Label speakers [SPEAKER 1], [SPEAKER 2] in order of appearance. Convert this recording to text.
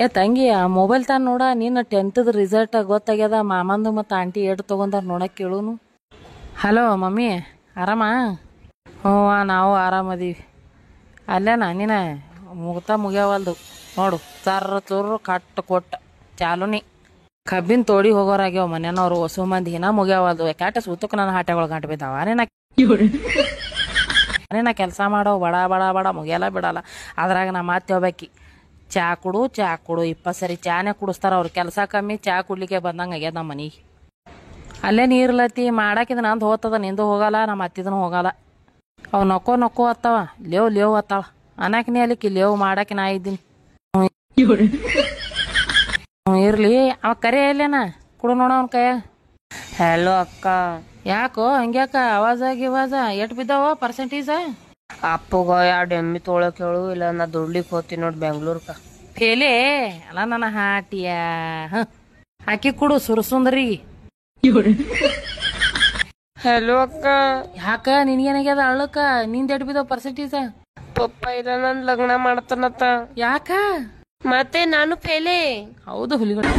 [SPEAKER 1] ಏ ತಂಗಿ ಆ ಮೊಬೈಲ್ ತಾನು ನೋಡ ನೀನು 10th ರಿಸಲ್ಟ್ ಗೊತ್ತಾಗ್ಯದ ಮಾಮಂದು ಮತ್ತು ಆಂಟಿ ಏಟು ತೊಗೊಂಡಾರ ನೋಡಕ್ಕೆ ಕೇಳುನು. ಹಲೋ ಮಮ್ಮಿ, ಆರಾಮ? ಹ್ಞೂ ನಾವು ಆರಾಮದೀವಿ. ಅಲ್ಲೇನ ನೀನು ಮುಗ್ಯಾವಲ್ದು ನೋಡು, ಸರ್ರ ಚೂರು ಕಟ್ಟು ಕೊಟ್ಟು ಚಾಲುನಿ ಕಬ್ಬಿನ ತೋಡಿ ಹೋಗೋರಾಗ್ಯಾವ ಮನೆಯವ್ರು ಹೊಸ ಮಂದಿ ನಾ ಮುಗ್ಯಾವಲ್ದು. ಯಾಕೆ ಸೂತಕ್ಕೆ ನನ್ನ ಹಾಟೆಗಳು ಗಂಟು ಬಿದ್ದಾವ ನಾ ಕೆಲಸ ಮಾಡೋ ಬಡ ಬಡ ಬಡ ಮುಗಿಯಲ್ಲ ಬಿಡಲ್ಲ. ಅದ್ರಾಗ ನಾ ಮತ್ತೆ ಹೋಗ್ಬೇಕಿ ಚಾ ಕುಡು 20 ಸರಿ ಚಾನೇ ಕುಡಿಸ್ತಾರ ಅವ್ರು. ಕೆಲಸ ಕಮ್ಮಿ, ಚಾ ಕುಡ್ಲಿಕ್ಕೆ ಬಂದಂಗೆ ಆಗ್ಯದ ನಮ್ಮ ಮನೆಗೆ. ಅಲ್ಲೇ ನೀರ್ಲತ್ತಿ ಮಾಡಾಕಿದ್ ನಂದು ಹೋಗ್ತದ, ನಿಂದು ಹೋಗಲ್ಲ, ನಮ್ಮ ಅತ್ತಿದನು ಹೋಗಲ್ಲ. ಅವು ನಕ್ಕೋ ಅತ್ತಾವ, ಲೇವ್ ಅತ್ತಾವ ಅನ್ನಕಿನಿ ಅಲ್ಲಿಕ್ಕಿ ಲೇವ್ ಮಾಡಾಕಿ ನಾ ಇದ್ದೀನಿ. ಇರ್ಲಿ ಅವ ಕರೆ ಎಲ್ಲೇನ ಕುಡು ನೋಡ ಅವನ ಕೈಯಾಗ.
[SPEAKER 2] ಹಲೋ ಅಕ್ಕ.
[SPEAKER 1] ಯಾಕೋ ಹಂಗ್ಯಾಕ ಆವಾಜ ಎಟ್ ಬಿದ್ದಾವ ಪರ್ಸೆಂಟೇಜ?
[SPEAKER 2] ಅಪ್ಪಗ 2 ಎಮ್ಮಿ ತೊಳಕ್ ಹೇಳು, ಇಲ್ಲ ನಾ ದುಡ್ಲಿಕ್ಕೆ ಹೋಗ್ತೀನಿ ನೋಡಿ ಬೆಂಗ್ಳೂರ್ಕ.
[SPEAKER 1] ಫೇಲೇ ಅಲ್ಲ ನನ್ನ ಹಾಟಿಯ ಹಾಕಿ ಕುಡು ಸುರಸುಂದರಿ.
[SPEAKER 2] ಹಲೋ ಅಕ್ಕ.
[SPEAKER 1] ಯಾಕ ನಿನ್ಗೇನಾಗ್ಯದ ಅಳ್ಳಕ್ಕ? ನಿಂದ ಎಟ್ ಬಿದ್ದಾವ ಪರ್ಸೆಂಟೇಜ?
[SPEAKER 2] ಪಪ್ಪ ಇಲ್ಲ ನನ್ ಲಗ್ನ ಮಾಡ್ತಾನತ್ತ.
[SPEAKER 1] ಯಾಕ
[SPEAKER 2] ಮತ್ತೆ ನಾನು ಫೇಲೆ.
[SPEAKER 1] ಹೌದು ಹುಲಿಗಳು.